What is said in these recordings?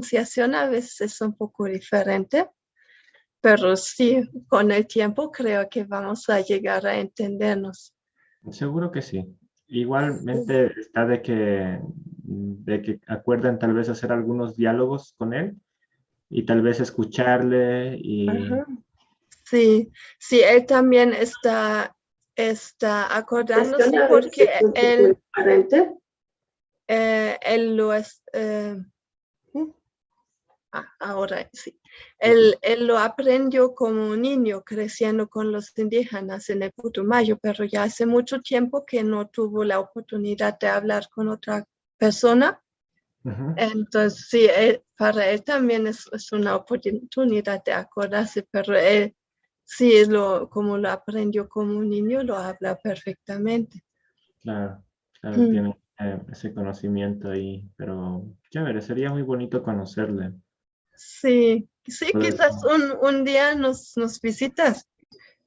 pronunciación a veces es un poco diferente, pero sí, con el tiempo creo que vamos a llegar a entendernos. Seguro que sí. Igualmente está de que acuerdan tal vez hacer algunos diálogos con él y tal vez escucharle y... Ajá. Sí, sí, él también está acordándose porque él lo es, ahora sí. Él lo aprendió como niño creciendo con los indígenas en el Putumayo, pero ya hace mucho tiempo que no tuvo la oportunidad de hablar con otra persona. Ujú. Entonces, sí, para él también es una oportunidad de acordarse, pero él sí, como lo aprendió como un niño, lo habla perfectamente. Claro, claro, tiene ese conocimiento ahí, pero chévere, sería muy bonito conocerle. Sí, sí, Poder- quizás un día nos visitas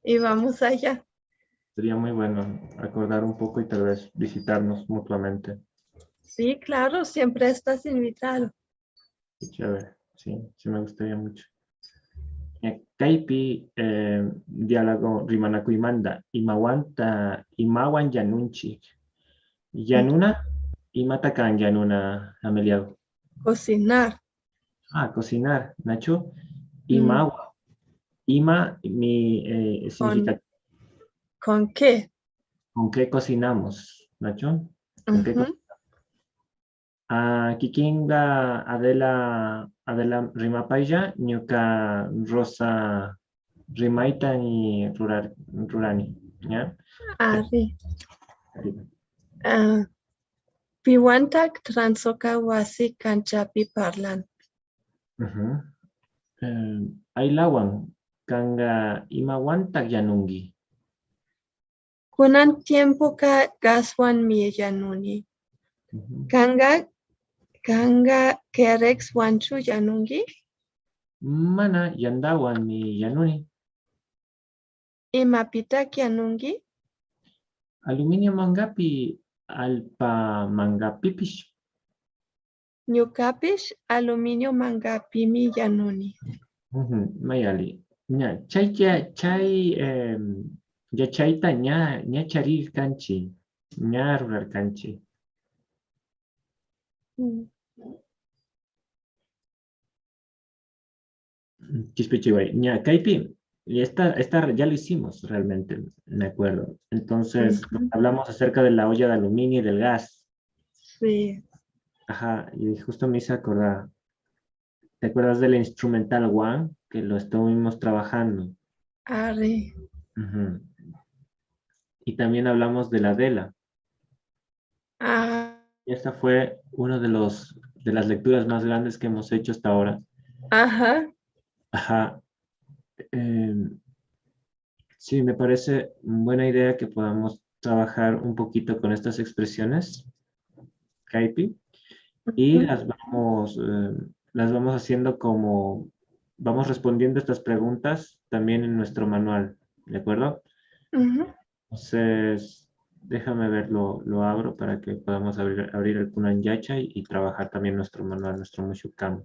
y vamos allá. Sería muy bueno acordar un poco y tal vez visitarnos mutuamente. Sí, claro, siempre estás invitado. Qué chévere, sí, sí me gustaría mucho. Kaipi diálogo rimanakuimanda, imawan yanunchi. Yanuna, imatakan yanuna, Ameliago. Cocinar. Cocinar, Nacho. Mm, Imawa. Ima, ¿Con, significa con qué? con qué cocinamos, Nacho. ¿Con qué Ujú. Kikinga Adela Rimapaya, Ñuka Rosa Rimaita y Rurani. ¿Ya? Ari. Ah, piwantak transoka wasi kanchapi parlan. Ujú. Ailawan, Kanga Imawantak Yanungi. Kunan tiempo ka gaswan mi yanuni. Ujú. Kanga kerex wanchu yanungi. Mana Yandawan mi Yanuni. Imapitak yanungi. Aluminio Mangapi, Alpa Mangapipish. Ñukapish aluminio mangapimi yanuni. Ujú. Mayali. Ña, ya chaita ña charir kanchi, ña rurar kanchi. Mm. Chispichihuay, ña kaipi, y esta ya lo hicimos realmente, me acuerdo. Entonces, Ujú. hablamos acerca de la olla de aluminio y del gas. Sí. Ajá, y justo me hice acordar. ¿Te acuerdas del instrumental One? Que lo estuvimos trabajando. Ari. Ujú. Y también hablamos de la Dela. Ah, Y esta fue una de las lecturas más grandes que hemos hecho hasta ahora. ajá. Ajá. eh, sí, me parece buena idea que podamos trabajar un poquito con estas expresiones, Kaipi, y Ujú. las vamos haciendo como, vamos respondiendo estas preguntas también en nuestro manual, ¿de acuerdo? Ujú. Entonces, déjame ver, lo abro para que podamos abrir el Punan Yacha y trabajar también nuestro manual, nuestro Mushukam.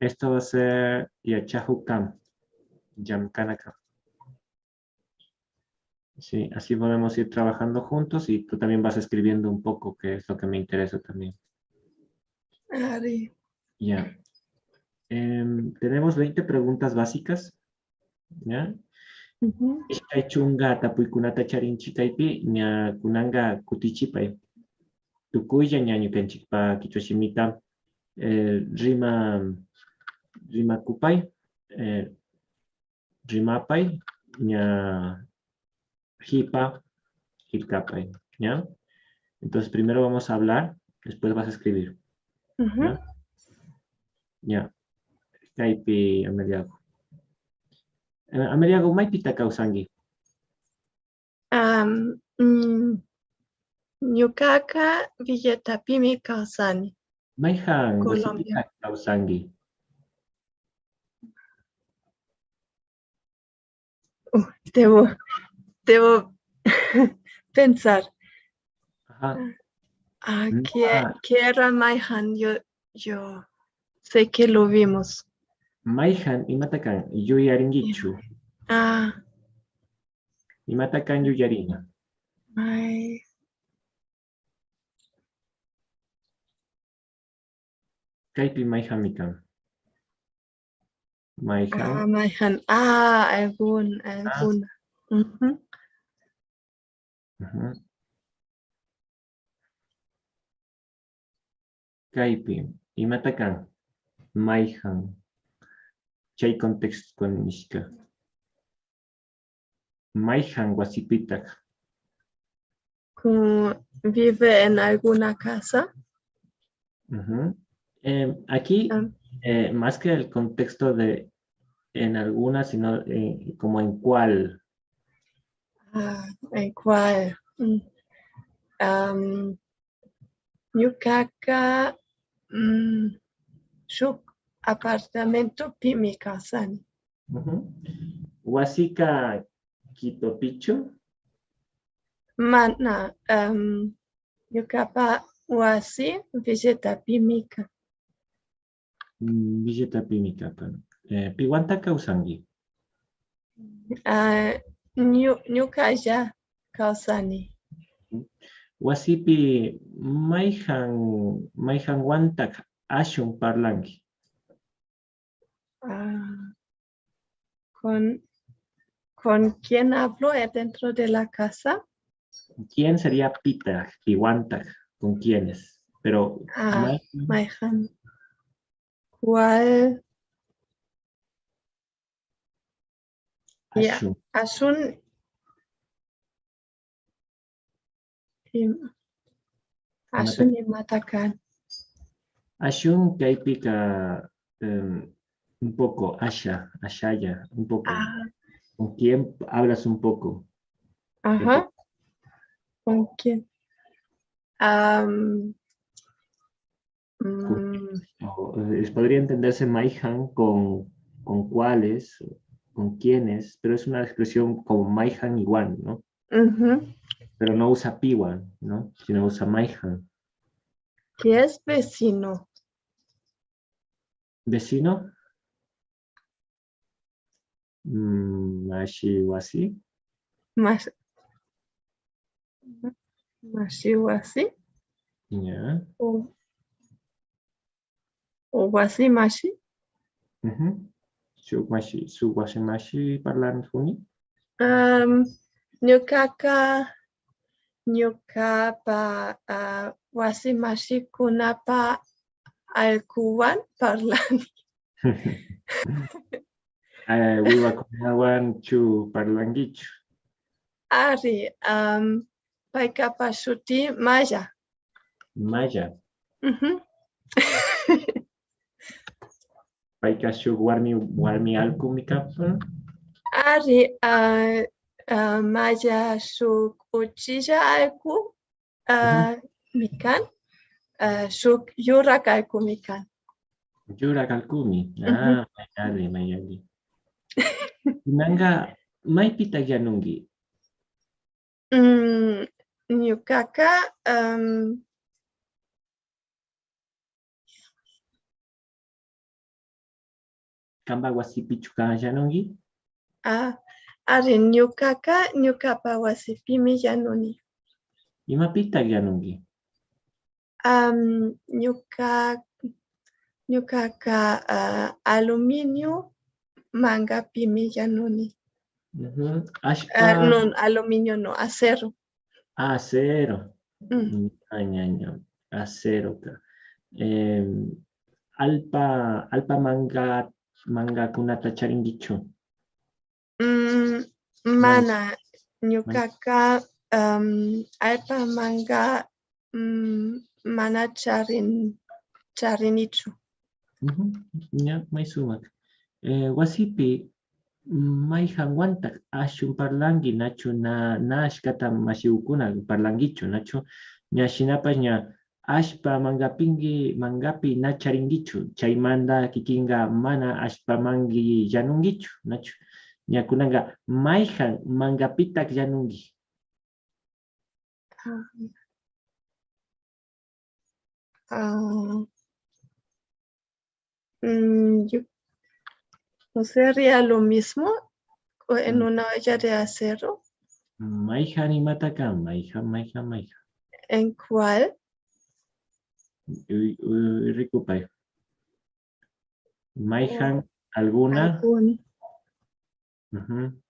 Esto va a ser Yachahukam, Yamkanaka. Sí, así podemos ir trabajando juntos y tú también vas escribiendo un poco, que es lo que me interesa también. Ari. Ya. Tenemos 20 preguntas básicas, ¿ya? Ujú. Chunga tapuikunata charinchi kaypi, ña kunanga kutichipay. Tukuya ña ñukanchikpa kichwashimita rima rimakupay, eh, rimapay, ña hipa, hilkapay, ¿ya? Entonces primero vamos a hablar, después vas a escribir, Ujú. ¿ya? Ya, kaypi Ameliago. Ameliago, maypita kawsanki. Am, mm, Ñukaqa Villatapimi kawsani, Mayjan Colombia. wasipita kawsanki. Debo, debo pensar. Ajá. Ah, No, ¿qué era Mayhan? Yo sé que lo vimos. Maihan imatakan yuyaringichu. Ah, Imatakan yuyarina. Mai- Kaipi Maihan mikan. Maihan. Maihan. Alguna. Ujú. Ujú. Kaipi imatakan Maihan. Chay contexto con Mishka. Maihan wasipitak. Vive en alguna casa. Ujú. Aquí, Um, más que el contexto de en alguna, sino como en cuál. ¿En cuál? Ñuqaqa shuk apartamento pimi kasani. Ujú. Wasika Quitopicho. Mana ñuqapa wasi villeta pimika. Villeta Pimicapa. Piwantaka usangi. Ñuqalla kawsani. Wasipi Maihan Wantak Ashun Parlangi. ¿Con quién hablo dentro de la casa? ¿Quién sería Pita, Piwantak? ¿Con quiénes? Pero Maihan. ¿Cuál? Ya, Ashun. Asun Asun y Matakan. Ashun Kaipika un poco, Ashaya, un poco. ¿Con quién hablas un poco? Ajá. ¿Con quién? Podría entenderse Maihan con cuáles, con quiénes, pero es una expresión como Maihan igual, ¿no? Pero no usa Piwan, ¿no? Sino usa Maihan. ¿Qué es vecino? ¿Vecino? Mashiwasi. Mashiwasi. Ya. O wasimashi. Suwasimashi parlan huni. Ñuqapa wasimashi kunapa alkuwan parlani. Wiwakunawan chu parlangichu. Ari, paykapa shuti Maya. Maya. Payka shuk warmi alkumi kapun. Ari, Maya shuk uchilla alku mikan, shuk yurak alku mikan. Yurak alkumi. Mayali. Nanga, maypita yanungi. Ñuqaqa Kamba wasipichu yanungi. Ari, ñuqapa wasipimi yanuni. Imapita yanungi. Ñuqaqa aluminio mangapimi yanuni. No, aluminio no, acero. Acero. Acero. Alpa manga kunata charingichu. Mana, ñuqaqa alpa manga mana charinichu. Ya, may sumak. Wasipi Maihan Wantak ashun parlangi nachu na ashkata mashiukuna parlangichu nachu ña shinapas ña ashpa mangapi na charingichu chaymanta kikinga mana ashpa mangi yanungichu nachu ña kunanga Maihan mangapitak yanungi. ¿No sería lo mismo en una olla de acero? Maija ni matakan, maija, maija, maija. ¿En cuál? Ricupay. Maijan, alguna. Algún. Ujú.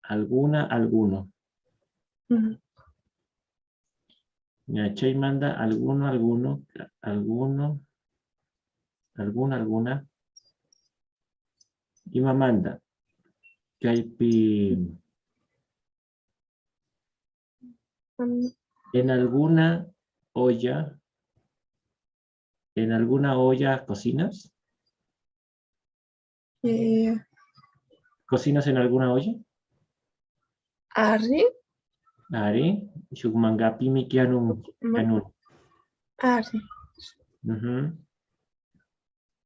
Alguna, alguno. Mm, Ya, Chay manda alguno, alguno, alguno, alguna, alguna. Y manda. Kaipi. mm, En alguna olla. En alguna olla cocinas. eh, ¿Cocinas en alguna olla? Ari. Ari. Shugmangapi mi kianun. Kianun. Ari. Ujú.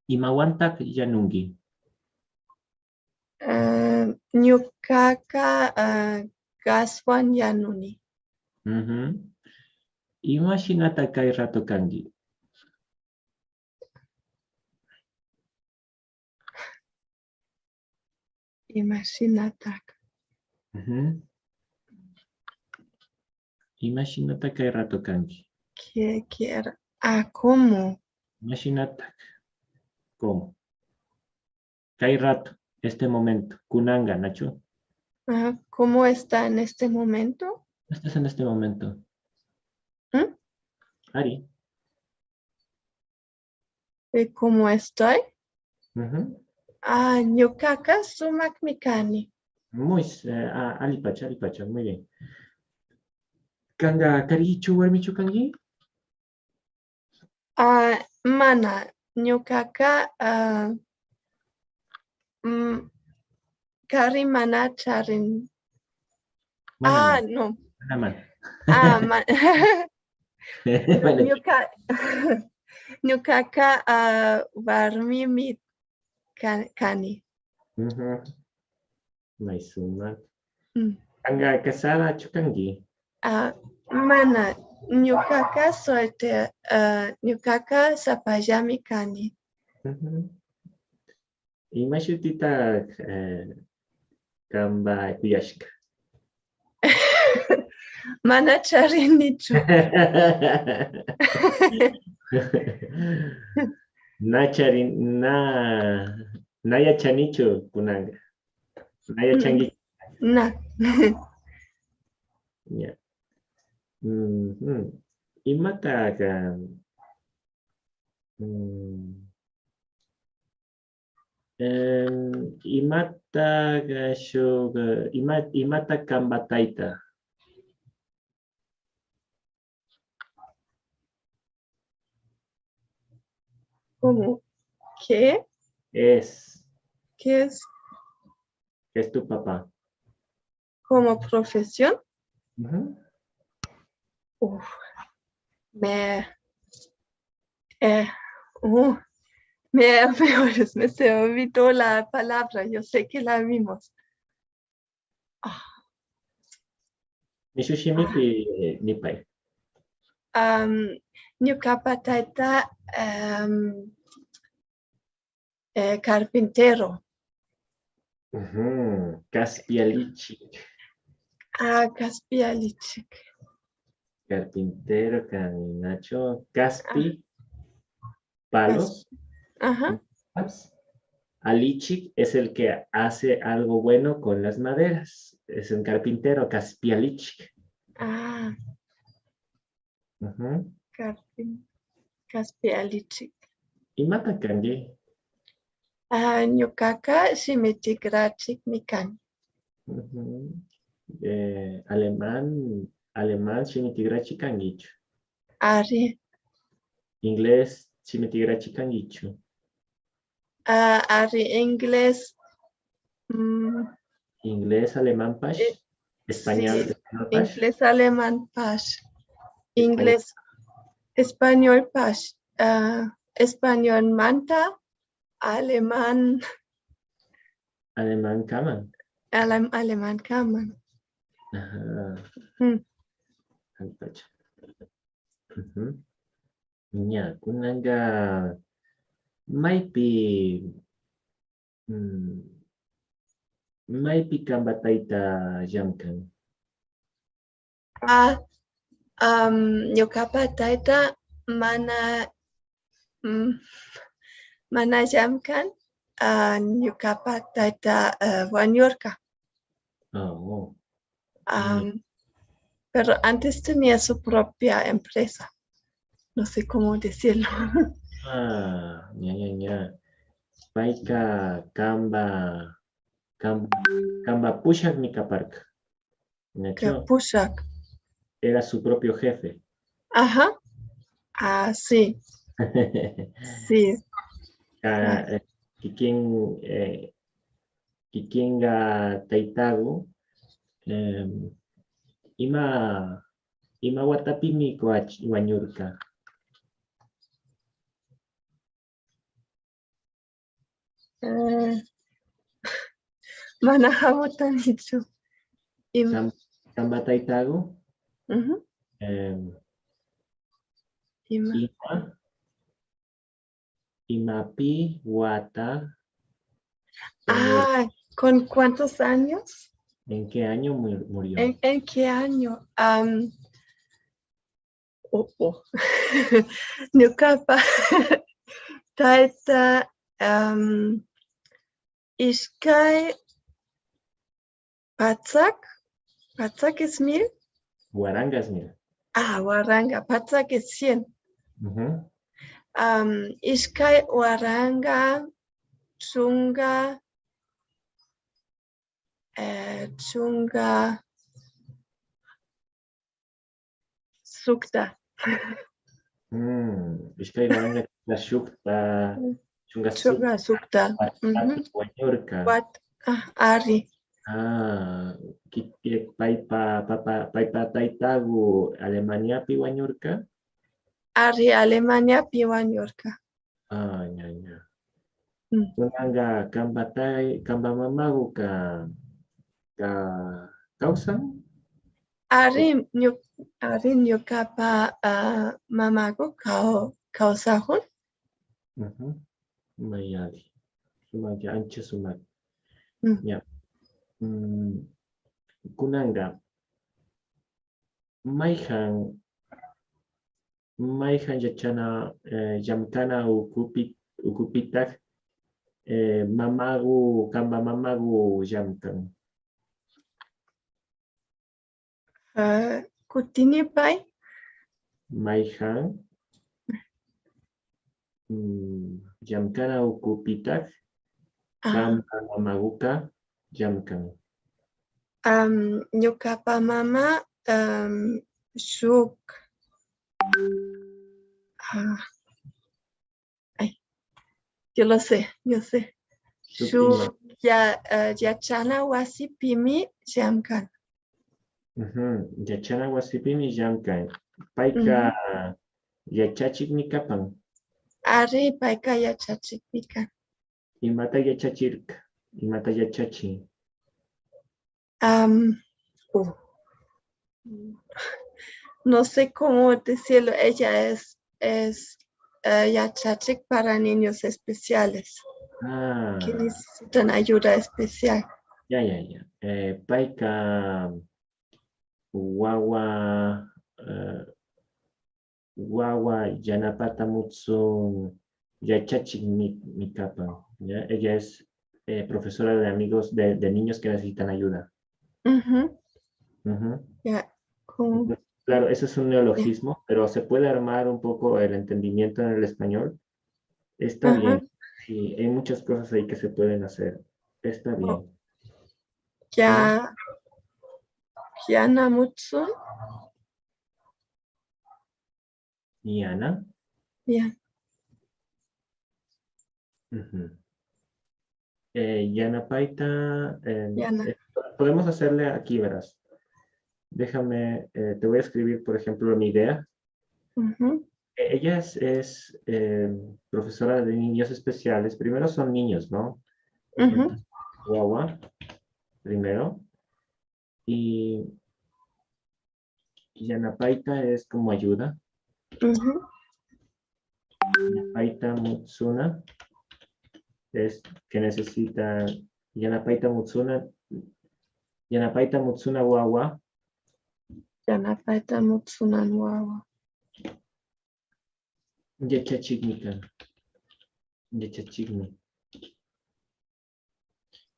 Imawantak yanungi. Ñuqaqa gaswan yanuni. Ujú. Imashinata kay rato kangi. Imashinataqa. Ujú. Imashinata kay rato kangi. ¿Qué quiera? ¿Cómo? Imashinata. ¿Cómo? Kay rato. Este momento. Kunanga, Nacho. ¿Cómo está en este momento? Estás en este momento. ¿Mm? Ari. ¿Cómo estoy? Ujú. Ñuqaqa sumakmi kani. Muy, alipacha, alipacha, muy bien. Kanga, karichu, warmichu kangi. Mana, ñuqaqa kari mana charin. Manaman, No. manaman. No, Bueno, ñuqaqa warmimi kani. ujú. Maisuma. Mm. Kanga, casada, chukangi. Mana, ñuqaqa ñuqaqa sapallami kani. Ujú. Imashutita kamba kuyashka. Mana charinichu. Nacharin, naya chanicho kunanga. Naya changi. Na. Ya. Mhm. Imata ka. Imata ga shoga. Imata kambataita. ¿Cómo? ¿Qué? Es. ¿Qué es Es tu papá. como profesión? Ujú. Uf, me, eh, uh, me se olvidó la palabra, yo sé que la vimos. Ah, Mishushimi ah, pi nipai. ñuqapa tayta carpintero. Caspialichi. Caspialichik. Carpintero, Nacho. Ah, Caspi, cas- palos. Ajá. Alichik es el que hace algo bueno con las maderas. Es un carpintero, Caspialichik. Ah, Ujú. Caspialichik. Y mata kanji. Ñuqaqa shimitigrachik mikani. Ujú. Alemán, alemán, shimitigrachi kangichu. Ari. Inglés, shimitigrachi kangichu. Ari inglés. Inglés, alemán, pash. Español, Sí, español, pash. inglés, alemán, pash. Español, Inglés, español, pash. Español, manta. Alemán, alemán, kaman. alemán, kaman. Ajá. Mm. Alpacha. Ujú. Ya, kunanga Maypi, maypi kambataita llamkan. Ñuqapa tayta mana mana llamkan. Ñuqapa tayta wañurqa. Oh, Pero antes tenía su propia empresa. No sé cómo decirlo. ña. Paika kamba pushak mi kaparka. ¿Nacho? Pushak. Era su propio jefe. Ajá. Sí. Sí. Kikinga taitagu ima watapimi wañurka. Mana hamutanichu. Kamba taitagu imapi wata. ¿Con cuántos años? ¿En qué año murió? ¿En qué año? Ñuqapa tayta ishkay Patzak es 1000. Guaranga es 1000. Waranga. Patzak es 100. Ishkay waranga chunga sukta. Ishkay waranga chunga sukta. Ari. Paipa taitagu Alemania pi wañurka. Ari Alemania pi wañurka. Ña. Kunanga kamba mamagu ka kausan. Ari ñuqapa mamagu kawsahun. Mayari. Sumaya ancha sumak. Ya. Kunanga mayhan yachana llamkana ukupitak kamba mamagu llamkan. Kutinipay. Mayhan llamkana ukupitak kamba mamaguka llamkan. Ñuqapa mama shuk yo sé. Shuk yachana wasipimi llamkan. Yachana wasipimi llamkan. Paika yachachikmi kapan. Ari paika yachachikmi kan. Imata yachachirka. Imata yachachi. No sé cómo decirlo. Ella es yachachik para niños especiales. Que necesitan ayuda especial. Ya. Paika wawa yanapata mutsun yachachik mi kapan. ¿Ya? Ella es profesora de amigos de niños que necesitan ayuda. Claro, eso es un neologismo, pero se puede armar un poco el entendimiento en el español. Está bien. Sí, hay muchas cosas ahí que se pueden hacer. Está bien. Yana Mutsun. Yana. Ya. Yana Paita. Yana. Podemos hacerle aquí, verás. Déjame, te voy a escribir, por ejemplo, mi idea. Ella es profesora de niños especiales. Primero son niños, ¿no? Guagua, primero. Y Yanapaita es como ayuda. Yanapaita Mutsuna. es que necesita Yanapaita Mutsuna Wawa. Yanapaita Mutsunan Wawa. Yachachignikan.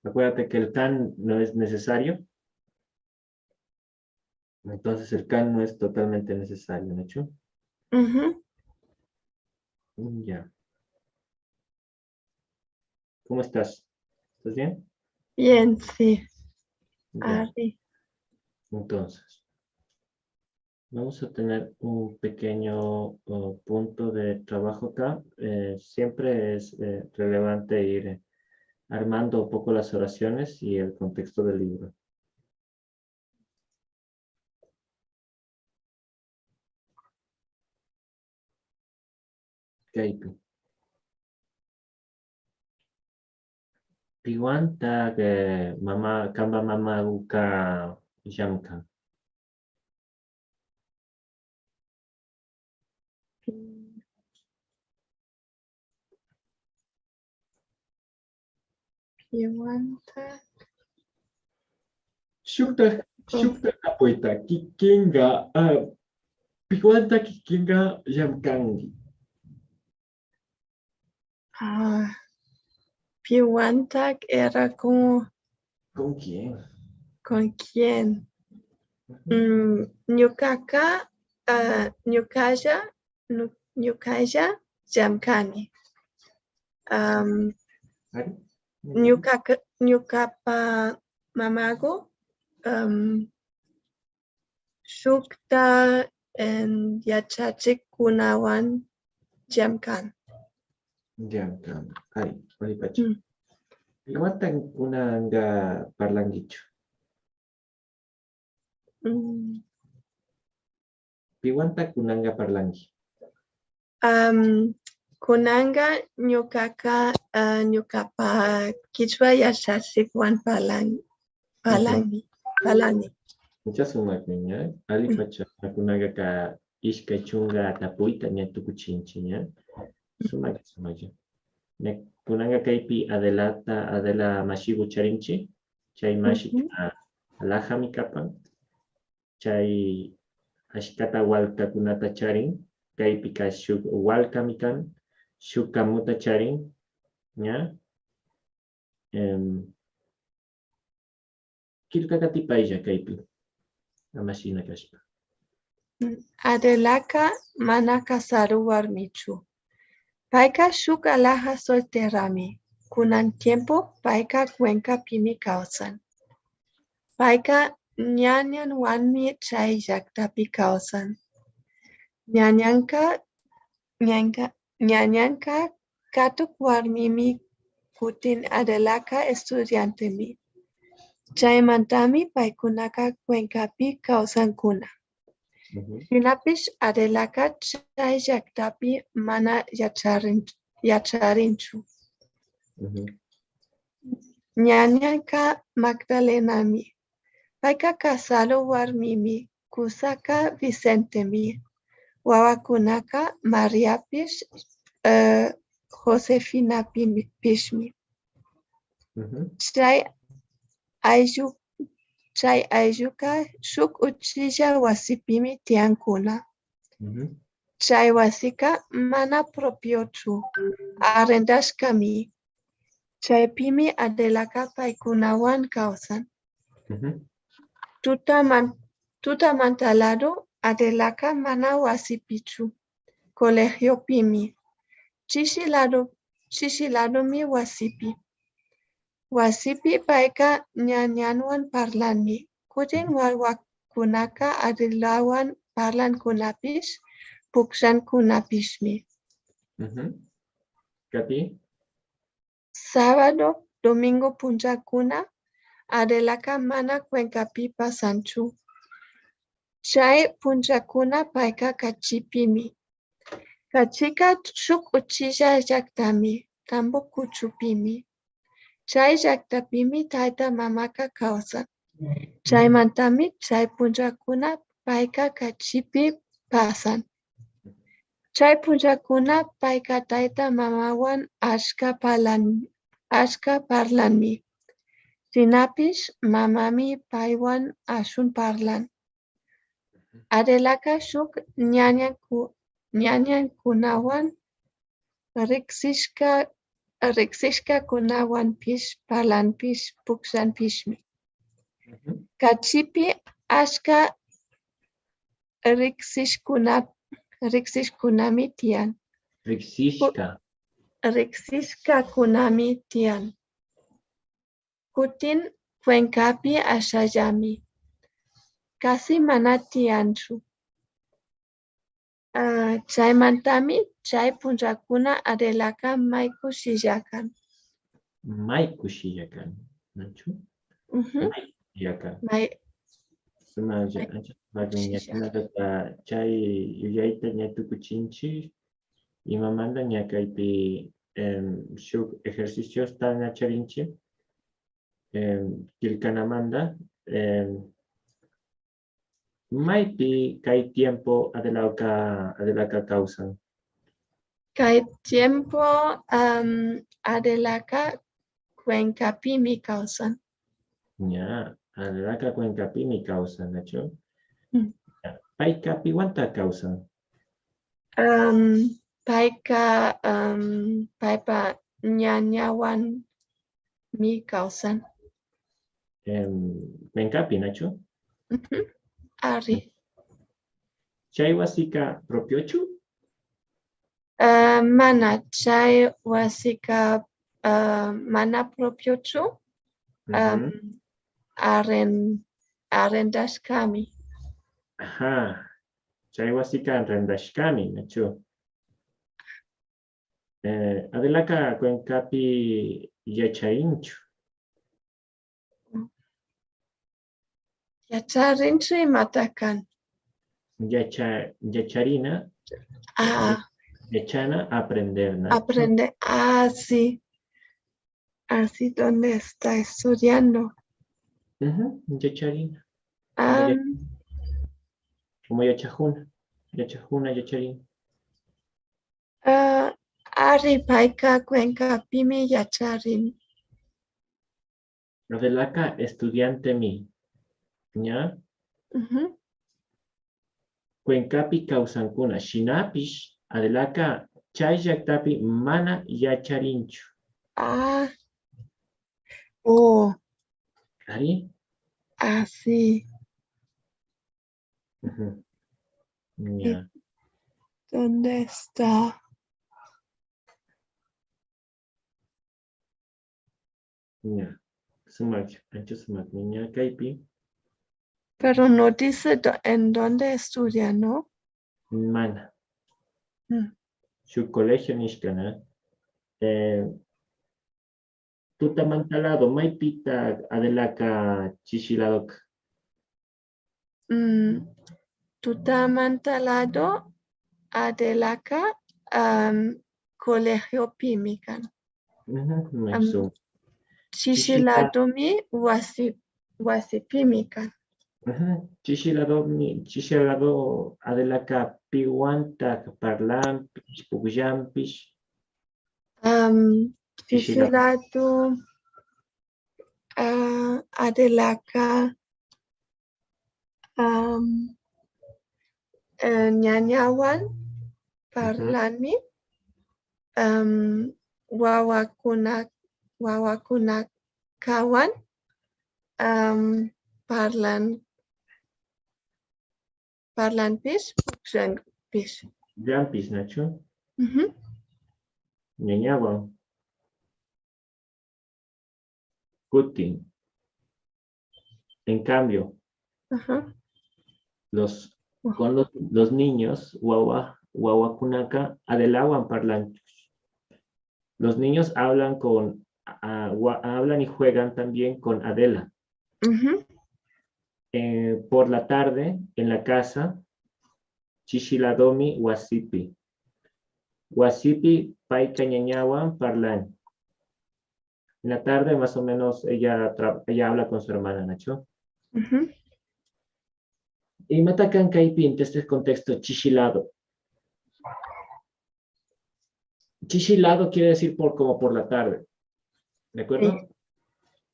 Acuérdate que el can no es necesario. Entonces el can no es totalmente necesario, ¿no? Ya. ¿Cómo estás? ¿Estás bien? Bien, sí. Ya. Entonces, vamos a tener un pequeño punto de trabajo acá. Siempre es relevante ir armando un poco las oraciones y el contexto del libro. Kaipi. Piwanta que kamba mama uka jamkan. Piwanta. Shukta kapuita kikinga piwanta kikinga jamkangi. Piwantak era como ¿Con quién? ¿con quién? Nyukaka, Nyukaya Jamkani. Nyukapa Mamago, Shukta en Yachachik Kunawan Jamkan. Jamkan. Ay, olipacha. Piwanta kunanga parlangicho. Piwanta kunanga parlangi. Kunanga Nyukaka Nyukapa Kichwa Yachachik Wan Palangi. Muchas sumas, niña. Alipacha kunanga ka ishka chunga tapuita nya tukuchinchi, nya. Sumaya. Kunanga kaipi Adela mashigu charinchi. Chay mashika alaja mi kapan. Chay ashkata walka kunata charin. Kaipi ka shuk walka mikan. Shukamuta charin. ¿Ya? Kilka katipailla kaipi. Amashina kashpa. Adelaka mana kasaru warmichu. Paika shuk alaja solterami. Kunan tiempo paika cuenca pimi causan. Paika ñañan wanmi chay llaktapi causan. Ñañanka katuk warmimi kutin Adelaka estudiantemi. Chaymantami paikunaka cuencapi causankuna. Shinapish Adelaka chay llaktapi mana yacharinchu. Ñañanka Magdalenami. Paika casalo warmimi. Kusaka Vicentemi. Wawakunaka Mariapish Josefina Pishmi. Chay aylluka shuk uchilla wasipimi tiankuna. Chay wasika mana propiochu. Arrendashkami. Chaypimi Adelaka paykunawan kawsan. Tutamantalado Adelaka mana wasipichu. Colegiopimi. Chishiladomi wasipi. Wasipi paika ñañanwan parlani. Kutin wawakunaka Adelawan parlan kunapish, pukshan kunapishmi. ¿Kapi? Sábado, domingo punchakuna, Adelaka mana cuencapi pasanchu. Chay punchakuna paika kachipimi. Kachika shuk uchilla llaktami, tambo kuchupimi. Chay llaktapimi tayta mamaka kawsan. Chaymantami chay punchakuna paika kachipi pasan. Chay punchakuna paika tayta mamawan ashka ashka parlanmi. Sinapish mamami paiwan ashun parlan. Adelaka shuk ñañankunawan riksishka kunawan pish palanpish puksanpishmi. Kachipi ashka riksishkunami tiyan. Riksishka kunami tiyan. Kutin Cuencapi ashallami. Casi mana tiyanchu. Chaymantami chay punchakuna Adelaka mayku shillakan. Mayku shillakan. ¿Nachu? Mayku shillakan. Chay yuyayta ñatukuchinchi imamanta ñakaypi shuk ejercicios tan ñacharinchi kilkanamanda maypi kay tiempo Adelaka causan. Kay tiempo Adelaka Cuencapimi causan. Ya, Adelaka Cuencapimi causan, ¿nacho? Payka piwanta causan. Paypa ñañawan mi causan. Cuencapi, ¿nacho? Ari. Chay wasika propiochu? Mana chay wasika mana propiochu. Arrendashkami. Ajá. Chay wasika arrendashkami, ¿nacho? Adelaka Cuencapi yacharinchu. Yacharinchu matakan. Yacharina. Yachana, aprender, ¿no? Aprender. Sí. Así donde está estudiando. Yacharina. Como yachajuna. Yacharina. Ari paika Cuencapimi yacharin. Adelaka estudiante mi. ¿Ya? Cuencapi causankuna. Shinapish, Adelaka chay llaktapi mana yacharinchu. ¿Ari? Sí. Ya. ¿Dónde está? Ya. Sumak, ancho sumak, niña kaipi. Pero no dice en dónde estudia, ¿no? Mana. Su colegio nishkana. Tutamantalado, maipita Adelaka chishiladok. Tutamantalado Adelaka colegio pimikan. Chishiladomi wasi pimikan. Chishilado Adelaka piwanta parlampish, pugllampish. Chishilado Adelaka ñañawan parlanmi wawakunakawan parlanpish pukshanpish. Grampish, ¿nacho? Ñañawan. Kutin. En cambio, los niños, wawakunaka, adelawan parlanchus. Los niños hablan hablan y juegan también con Adela. Por la tarde, en la casa, Chishiladomi wasipi. Wasipi paika ñañawan parlan. En la tarde, más o menos, ella habla con su hermana, ¿nacho? Y matakan kaipi en este contexto, Chishilado. Chishilado quiere decir como por la tarde. ¿De acuerdo?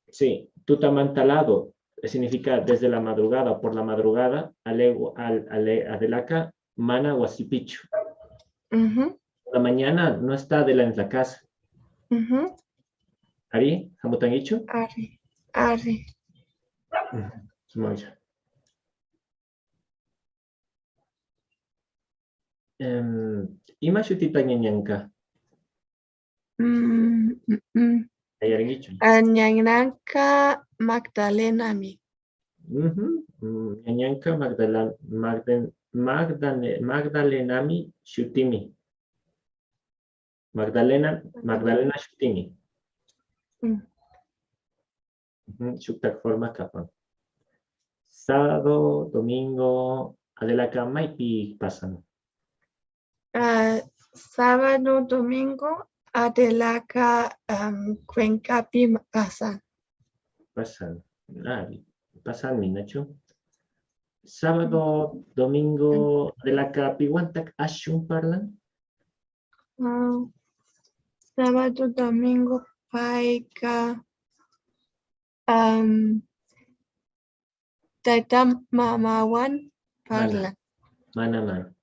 Sí, tutamantalado significa desde la madrugada o por la madrugada, adelaka, mana wasipichu. La mañana no está Adela en la casa. ¿Ari? ¿Hamutangichu? Ari. Sumoya. Ima shutita ñañanka. Ayaringichu. Ñañanka Magdalenami. Ñañanka Magdalenami shutimi. Magdalena shutimi. Shuktak forma kapan. Sábado, domingo, Adelaka Maipi pasan. Sábado, domingo, Adelaka Cuencapi pasan. Pasan. Pasan, mi Nacho. Sábado, domingo, Adelaka Piwantak Ashun parlan. Sábado, domingo, Paika. Taita Mamawan parlan. Mana.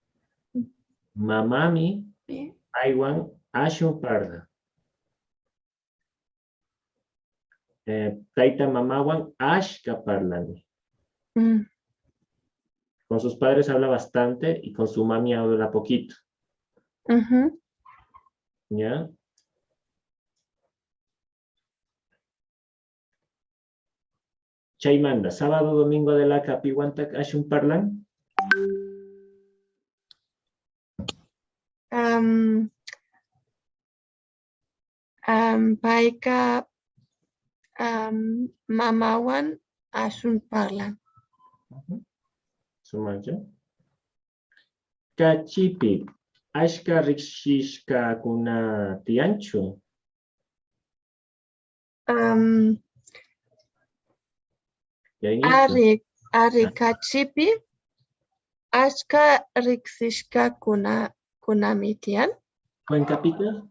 Mamami, Aiwan, Ashun parla. Taita Mamawan, Ashka parlan. Con sus padres habla bastante y con su mami habla poquito. ¿Ya? Chaimanda, sábado, domingo de la Capihuantac, Ashun parlan. Paika Mamawan Ashun parlan. Sumaya. Kachipi, Ashka Rikshishka kuna tiancho. Ari kachipi Ashka Rikshishka kuna mitian. Cuencapica.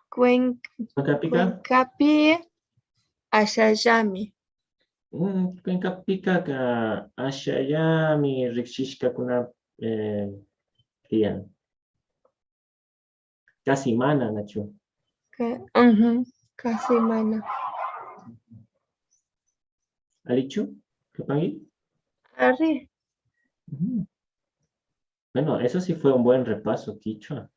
Cuencapi Ashayami. Cuencapica ka Ashayami Rikshishka kuna tian. Casi mana, Nacho. Casi mana. ¿Alichu? ¿Qué pangui? Ari. Bueno, eso sí fue un buen repaso, Quichua.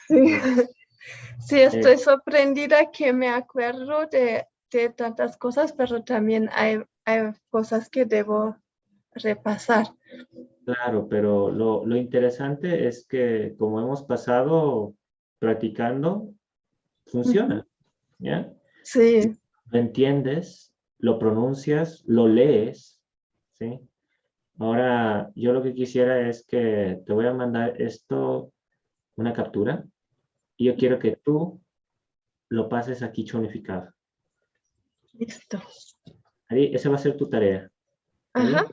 Sí, estoy sorprendida que me acuerdo de tantas cosas, pero también hay cosas que debo repasar. Claro, pero lo interesante es que como hemos pasado practicando, funciona, ¿ya? Sí. Lo entiendes, lo pronuncias, lo lees, ¿sí? Ahora, yo lo que quisiera es que te voy a mandar esto, una captura, y yo quiero que tú lo pases aquí unificado. Listo. Ahí, esa va a ser tu tarea. Ajá.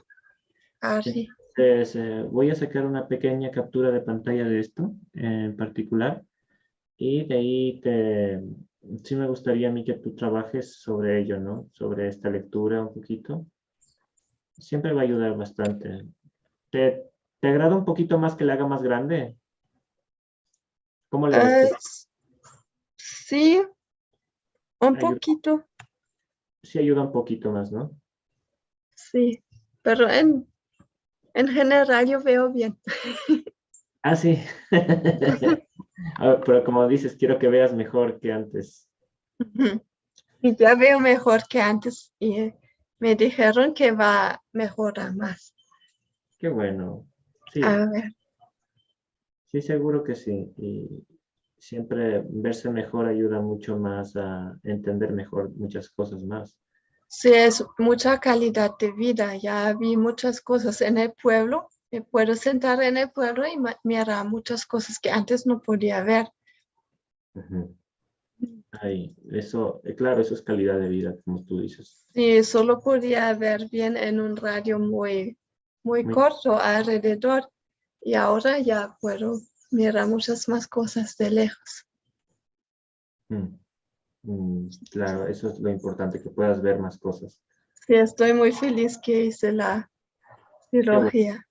Así. Entonces, voy a sacar una pequeña captura de pantalla de esto en particular, y de ahí sí me gustaría a mí que tú trabajes sobre ello, ¿no? Sobre esta lectura un poquito. Siempre va a ayudar bastante. ¿Te agrada un poquito más que la haga más grande? ¿Cómo le ves? Sí, un poquito. Sí ayuda un poquito más, ¿no? Sí, pero en general yo veo bien. Ah, sí. Pero como dices, quiero que veas mejor que antes. Y ya veo mejor que antes y me dijeron que va a mejorar más. Qué bueno. Sí. A ver. Sí, seguro que sí. Y siempre verse mejor ayuda mucho más a entender mejor muchas cosas más. Sí, es mucha calidad de vida. Ya vi muchas cosas en el pueblo. Me puedo sentar en el pueblo y mirar muchas cosas que antes no podía ver. Ay, eso, claro, eso es calidad de vida, como tú dices. Sí, solo podía ver bien en un radio muy corto alrededor. Y ahora ya puedo mirar muchas más cosas de lejos. Claro, eso es lo importante, que puedas ver más cosas. Sí, estoy muy feliz que hice la Qué bueno, cirugía.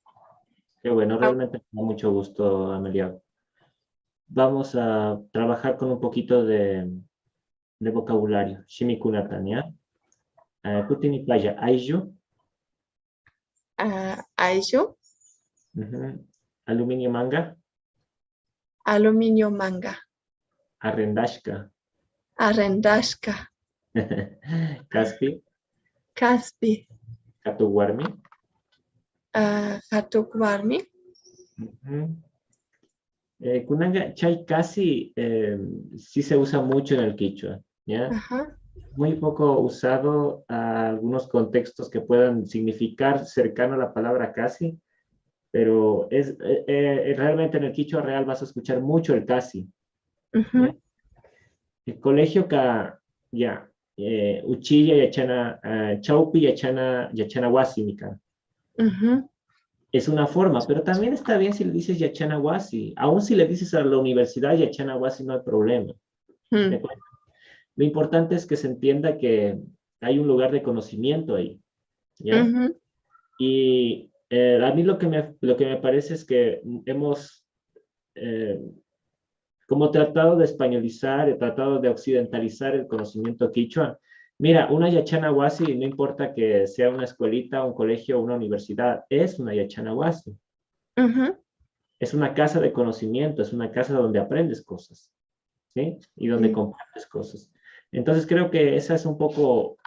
qué bueno, Ah, realmente me da mucho gusto, Amelia. Vamos a trabajar con un poquito de vocabulario. Shimikunatan, ¿ya? Kutini playa, Aiju, ayo, aluminio manga, aluminio manga, arrendashka, arendashka, Caspi, caspi, Katuwarmi. hatukwarmi. Kunanga chay casi sí se usa mucho en el Quichua, ¿ya? Ajá. Muy poco usado a algunos contextos que puedan significar cercano a la palabra casi, pero realmente en el Quichua real vas a escuchar mucho el casi, ¿ya? Ujú, El colegio ka, ya, uchilla yachana, chaupi yachana wasi, nika. ujú, Es una forma, pero también está bien si le dices yachana wasi. Aún si le dices a la universidad yachana wasi no hay problema. ¿De ujú, acuerdo? Lo importante es que se entienda que hay un lugar de conocimiento ahí, ¿ya? ujú, Y a mí lo que me parece es que hemos eh, como tratado de españolizar, he tratado de occidentalizar el conocimiento quichua. Mira, una Yachana Huasi, no importa que sea una escuelita, un colegio o una universidad, es una Yachana Huasi. ujú, Es una casa de conocimiento, es una casa donde aprendes cosas, ¿sí? Y donde sí, compartes cosas. Entonces creo que esa es un poco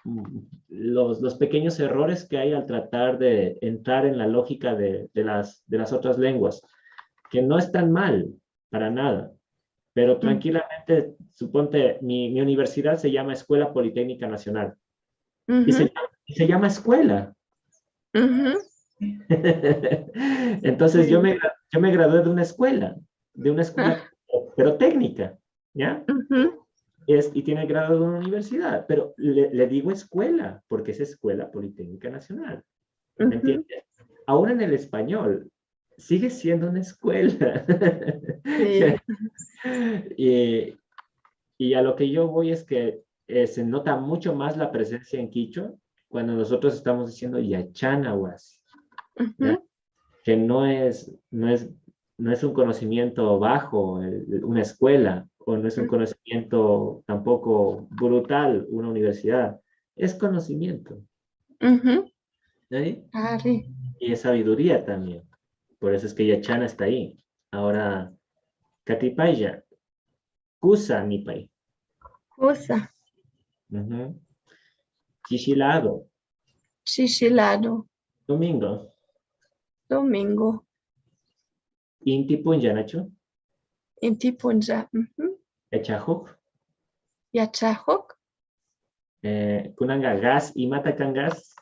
los pequeños errores que hay al tratar de entrar en la lógica de las otras lenguas, que no están mal, para nada, pero ujú, tranquilamente, suponte, mi universidad se llama Escuela Politécnica Nacional ujú, y se llama escuela. ujú, Entonces sí, yo me gradué de una ah, escuela, pero técnica, ¿ya? ujú, Y tiene el grado de una universidad, pero le digo escuela, porque es Escuela Politécnica Nacional, ¿me ujú, entiendes? Ahora en el español, sigue siendo una escuela. sí, y, y a lo que yo voy es que se nota mucho más la presencia en Quichua cuando nosotros estamos diciendo Yachanahuas, ¿ya? ujú, Que no es un conocimiento bajo, una escuela, o no es un conocimiento tampoco brutal, una universidad. Es conocimiento, ujú, ¿sí? Ari, Y es sabiduría también. Por eso es que Yachana está ahí. Ahora, Katipaya, Kusa Nipai. Kusa, Ujú. Chichilado, Shishilado, domingo. Domingo, Inti Punja, Nacho. Inti Punja, ujú, Echahuk. Yachahok, Kunanga gas y matakan gas.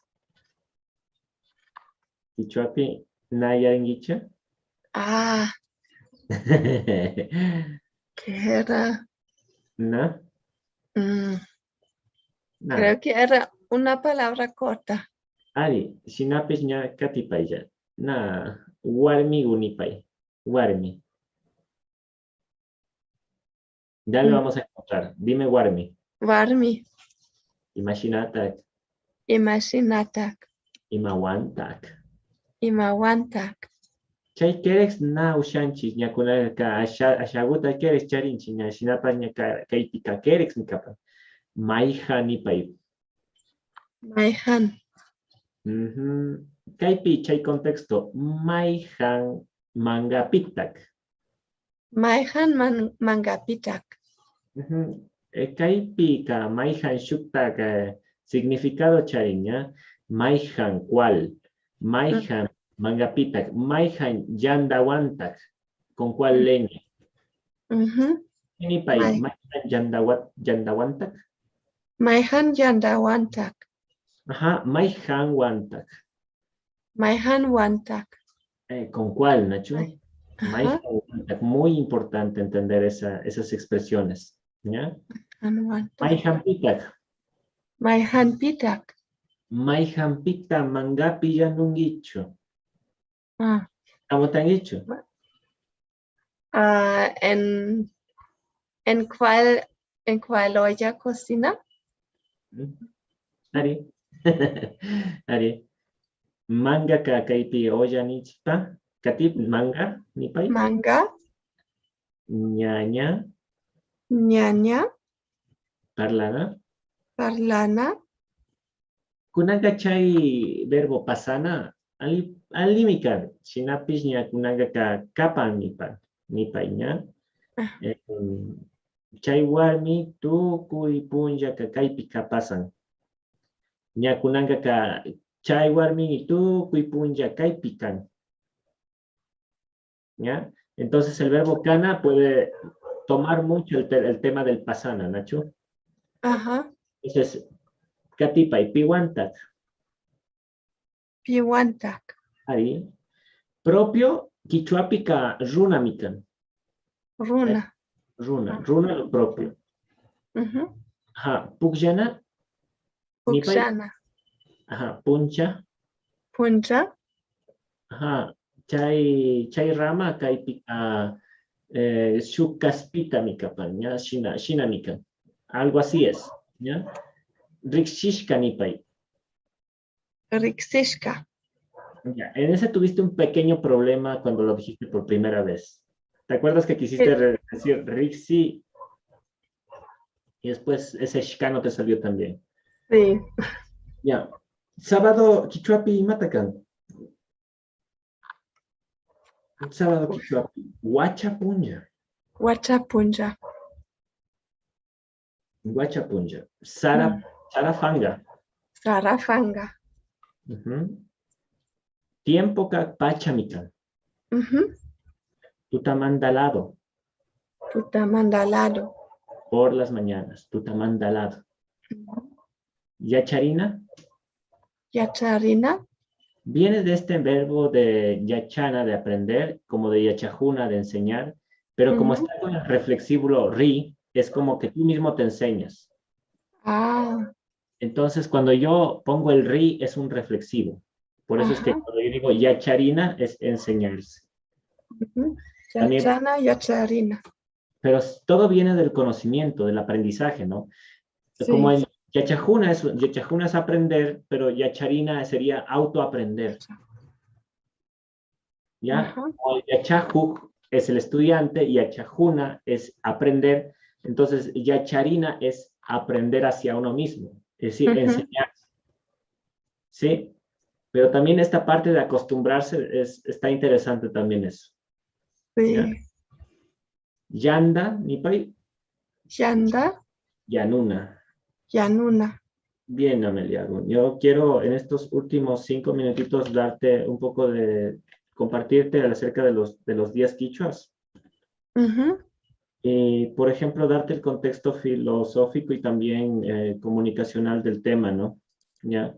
Ichuapi Naya Ingicha. ah, que era, Na, mm, na. creo que era una palabra corta. Ari, sinapis ña katipaya. Na, warmi unipai. Warmi. Ya le Mm, vamos a encontrar. Dime warmi. Varmi, Imaginatak. Imaginatak, Imawantak. Imawantak, Chay kerex na ushanchis ña kunaka ashaguta kerex charinchi ña shinapas ña kaypika kerex ni kapa. Maija nipai. Maihan, Ujú. Kaypi chay contexto. Maijan mangapitak. Maihan Mangapitak. Ujú. Kaypi ka maijan shuktak significado chariña. Maijan cuál. Mm, Maijan mangapitak. Maijan yandawantak. ¿Con cuál mm, leña? ujú, Nipai, Mai- maijan yandawantak. Maihan Yandawantak, Ajá, maijan wantak. Maihan Wantak. ¿Con cuál, Nacho? Mai- Maijan Ajá, wantak. Muy importante entender esas expresiones. ¿Ya? Wantak. Maijan pitak. Maihan Pitak. Maijan pita mangapi yanungicho. Ah, ¿Cómo te han dicho? en cuál ¿En cuál olla cocina? Ari. Ari. Manga ka kaipi olla nichpa. Katip manga nipai. Manga, Ñaña ñaña, parlada. parlana, Kunaga chay verbo pasana. Alimikan. Sinapis ña kunaga ka kapan nipai ña. ah, Chay warmi tukuy punlla ka kaypi kapasan. Ña kunanga ka chay warmi tukuy punlla kaypi kan. ¿Ya? Entonces el verbo kana puede tomar mucho el tema del pasana, Nacho. ajá, Entonces, katipay piwantak. piwantak, Ahí. Propio quichuapi ka runa mikan. runa, Runa lo propio. ujú, Ajá, pukjana, nipay. pukshana, Ajá, puncha. punja, Ajá, chay rama kaypi shuk kaspita mikapan, ¿ya? Shina mikan. Algo así es, ¿ya? Rikshishka nipay. riksishka. Ya, en ese tuviste un pequeño problema cuando lo dijiste por primera vez. ¿Te acuerdas que quisiste Eh, decir Rixi y después ese shka no te salió tan bien? Sí, Ya. Sábado, Kichuapi Matacan. Sábado, Kichuapi. Huachapunya. wachapunja, Huachapunya. Sarafanga. sarafanga, Ujú. Tiempo ka pachamican. ujú, Tutamandalado. tutamandalado, Por las mañanas. Tutamandalado. Yacharina. yacharina, Viene de este verbo de yachana, de aprender, como de yachajuna, de enseñar, pero como ujú, está con el reflexivo ri, es como que tú mismo te enseñas. ah, Entonces, cuando yo pongo el ri, es un reflexivo. Por eso es que ajá, cuando yo digo yacharina, es enseñarse. ujú, También, yachana, yacharina, pero todo viene del conocimiento, del aprendizaje, ¿no? Como sí, el yachajuna es aprender, pero yacharina sería autoaprender. ¿Ya? ajá, O Yachajuk es el estudiante y Yachajuna es aprender. Entonces, Yacharina es aprender hacia uno mismo, es decir, ujú, enseñar. ¿Sí? Pero también esta parte de acostumbrarse está interesante también eso. ¿Ya? sí, Yanda, Nipai, yanda, Yanuna. yanuna, Bien, Amelia. Yo quiero en estos últimos 5 minutitos darte un poco de, compartirte acerca de los días quichuas. ujú, Y, por ejemplo, darte el contexto filosófico y también comunicacional del tema, ¿no? ¿Ya?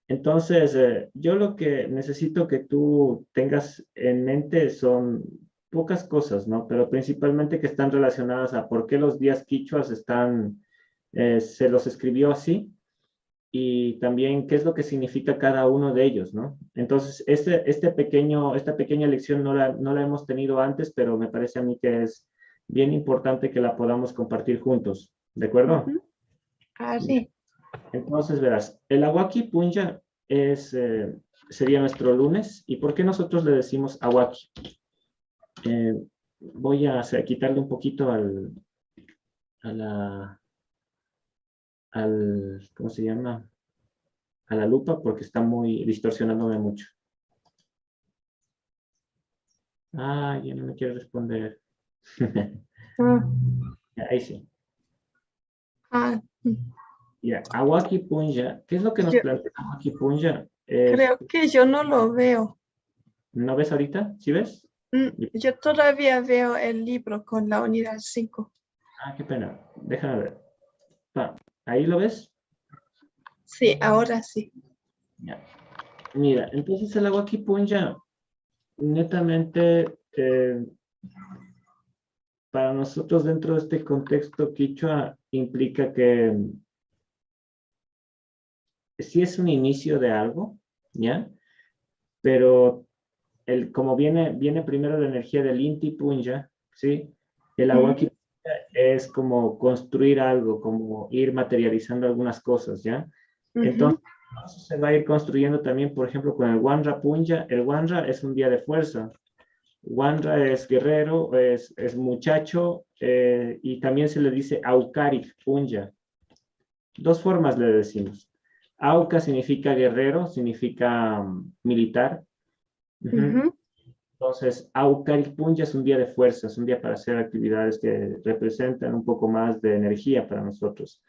Entonces, yo lo que necesito que tú tengas en mente son pocas cosas, ¿no? Pero principalmente que están relacionadas a por qué los días quichuas se los escribió así y también qué es lo que significa cada uno de ellos, ¿no? Entonces, esta pequeña lección no la hemos tenido antes, pero me parece a mí que es bien importante que la podamos compartir juntos, ¿de acuerdo? ujú, así, Entonces, verás, el Awaki Punja sería nuestro lunes. ¿Y por qué nosotros le decimos Awaki? Voy a quitarle un poquito a la, ¿cómo se llama? A la lupa porque está muy distorsionándome mucho. Ah, ya no me quiere responder. ah, Ahí sí. ah, Ya, Awaki Punja. ¿Qué es lo que nos yo plantea Awaki Punja? creo que yo no lo veo. ¿No ves ahorita? ¿Sí ves? Yo todavía veo el libro con la unidad 5. Ah, qué pena. Déjame ver. ¿Ahí lo ves? Sí, ahora sí. Ya. Mira, entonces el Awaki Punja, netamente, para nosotros dentro de este contexto quichua, implica que sí es un inicio de algo, ¿ya? Pero como viene primero la energía del Inti Punja, ¿sí? El Ujú, Awaki es como construir algo, como ir materializando algunas cosas, ¿ya? Ujú, Entonces, eso se va a ir construyendo también, por ejemplo, con el Wanra Punja. El Wanra es un día de fuerza. Wanra es guerrero, es muchacho, y también se le dice Aukarik Punja. Dos formas le decimos. Auka significa guerrero, significa militar. Ujú. ujú. Entonces, Aukarik Punja es un día de fuerza, es un día para hacer actividades que representan un poco más de energía para nosotros.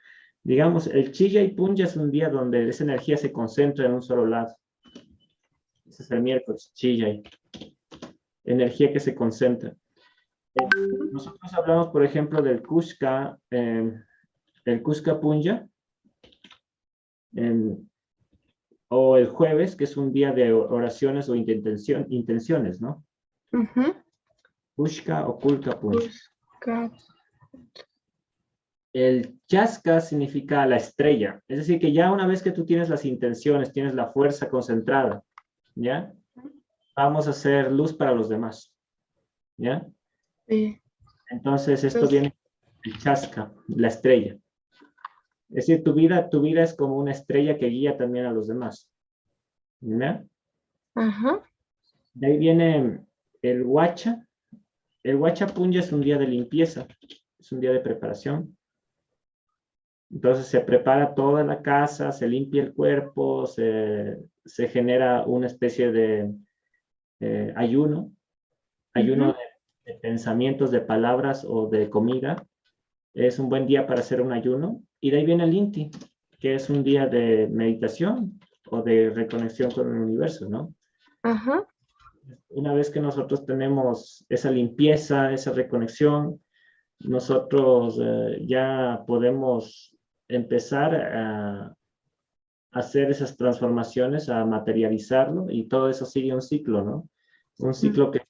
Digamos, el Chilla y Punja es un día donde esa energía se concentra en un solo lado. Ese es el miércoles, Chilla, energía que se concentra. Nosotros hablamos, por ejemplo, del Kushka, el Kushka Punja, em, o el jueves, que es un día de oraciones o intenciones, ¿no? Ujú. Kushka o Kulka Punja. Buscar. El Chaska significa la estrella, es decir, que ya una vez que tú tienes las intenciones, tienes la fuerza concentrada, ¿ya? Vamos a hacer luz para los demás, ¿ya? Sí. Entonces esto Pues, viene el Chaska, la estrella. Es decir, tu vida es como una estrella que guía también a los demás, ¿ya? ajá. De ahí viene el Huacha. El Huacha Punja es un día de limpieza, es un día de preparación. Entonces se prepara toda la casa, se limpia el cuerpo, se genera una especie de ayuno, ayuno Ujú. de pensamientos, de palabras o de comida. Es un buen día para hacer un ayuno. Y de ahí viene el Inti, que es un día de meditación o de reconexión con el universo, ¿no? Ajá. Una vez que nosotros tenemos esa limpieza, esa reconexión, nosotros ya podemos empezar a hacer esas transformaciones, a materializarlo, y todo eso sigue un ciclo, ¿no? Un Mm, ciclo que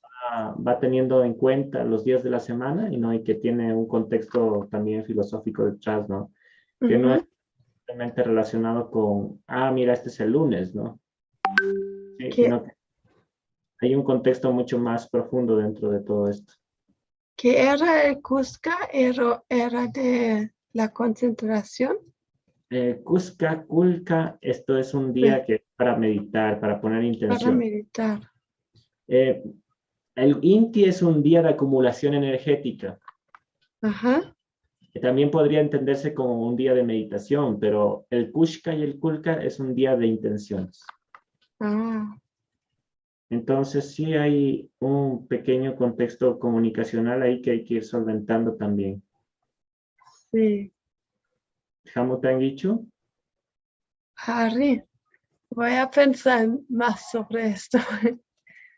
va teniendo en cuenta los días de la semana y, ¿no? Y que tiene un contexto también filosófico detrás, ¿no? Que no es ujú. simplemente relacionado con, ah, mira, este es el lunes, ¿no? Sí, ¿Qué, sino que hay un contexto mucho más profundo dentro de todo esto. qué era el Cusca? Era de la concentración. Cusca, Kulka, esto es un Sí, día que para meditar, para poner para intención. meditar. Eh, el Inti es un día de acumulación energética, Ajá. que también podría entenderse como un día de meditación, pero el Kushka y el Kulka es un día de intenciones. Ah, Entonces sí hay un pequeño contexto comunicacional ahí que hay que ir solventando también. sí. Hamutangichu. Harry, voy a pensar más sobre esto.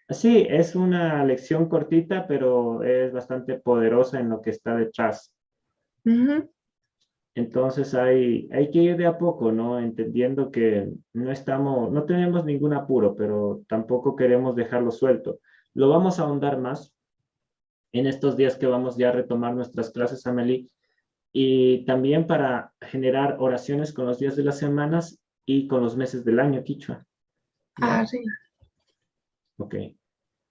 Sí, es una lección cortita, pero es bastante poderosa en lo que está detrás. Ujú. Entonces hay que ir de a poco, ¿no? Entendiendo que no tenemos ningún apuro, pero tampoco queremos dejarlo suelto. Lo vamos a ahondar más en estos días que vamos ya a retomar nuestras clases, Amelie, y también para generar oraciones con los días de las semanas y con los meses del año, Quichua. ¿Ya? Harry, Ok.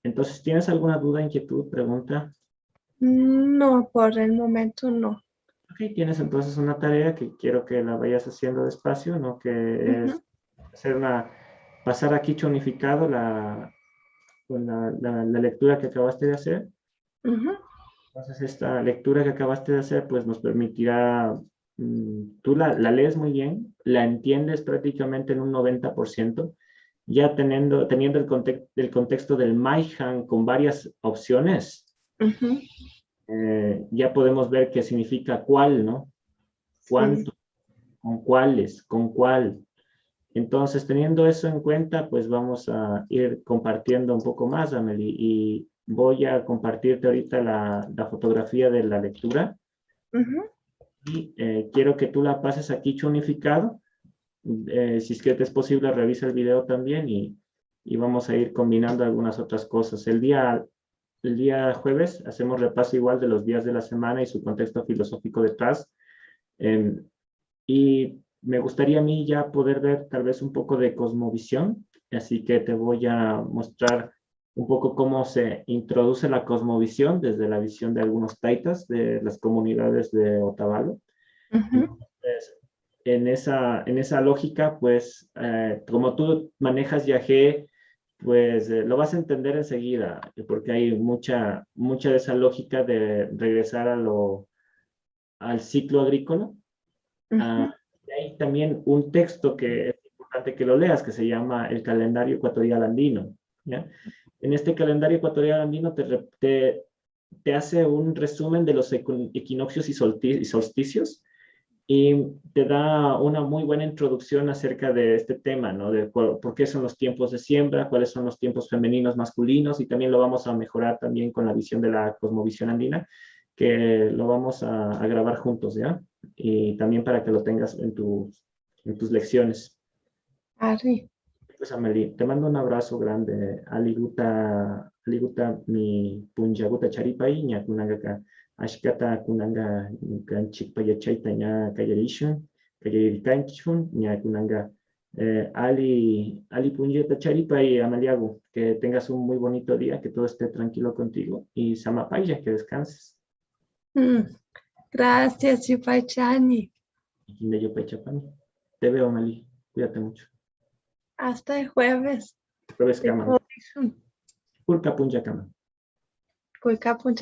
Entonces, ¿tienes alguna duda, inquietud, pregunta? no, por el momento no. Ok, tienes entonces una tarea que quiero que la vayas haciendo despacio, ¿no? Que Ujú, es pasar a Quichua unificado la lectura que acabaste de hacer. ujú. Entonces, esta lectura que acabaste de hacer, pues nos permitirá, tú la lees muy bien, la entiendes prácticamente en un 90%, ya teniendo el contexto del Maihan con varias opciones, Ujú. ya podemos ver qué significa cuál, ¿no? Sí. Cuánto, con cuáles, con cuál. Entonces, teniendo eso en cuenta, pues vamos a ir compartiendo un poco más, Amelie, y voy a compartirte ahorita la fotografía de la lectura Ujú. y quiero que tú la pases aquí unificado. Si es que te es posible, revisa el video también y vamos a ir combinando algunas otras cosas. El día jueves hacemos repaso igual de los días de la semana y su contexto filosófico detrás. Eh, y me gustaría a mí ya poder ver tal vez un poco de cosmovisión, así que te voy a mostrar un poco cómo se introduce la cosmovisión desde la visión de algunos taitas de las comunidades de Otavalo. Ujú. Entonces, en esa lógica, pues, como tú manejas Yagé, pues lo vas a entender enseguida, porque hay mucha de esa lógica de regresar al ciclo agrícola. Ujú. Y hay también un texto que es importante que lo leas, que se llama el calendario ecuatorial andino, ¿ya? En este calendario ecuatorial andino te hace un resumen de los equinoccios y solsticios y te da una muy buena introducción acerca de este tema, ¿no? De por qué son los tiempos de siembra, cuáles son los tiempos femeninos, masculinos, y también lo vamos a mejorar también con la visión de la cosmovisión andina, que lo vamos a grabar juntos, ¿ya? Y también para que lo tengas en tus lecciones. Arre. Pues Amelie, te mando un abrazo grande. Aliguta mi punjaguta charipai, ña kunanga ashkata kunanga kanchik payachaita ña kayarishun, kayarikanchun, ña kunanga ali punjeta charipai, Ameliago. Que tengas un muy bonito día, que todo esté tranquilo contigo. Y Samapaya, que descanses. Mm. Gracias, Yupaychani. Y de yo pechapani. Te veo, Amelie. Cuídate mucho. Hasta el jueves. Jueves Te cama. corrijo. Pulca punja cama. Cuica,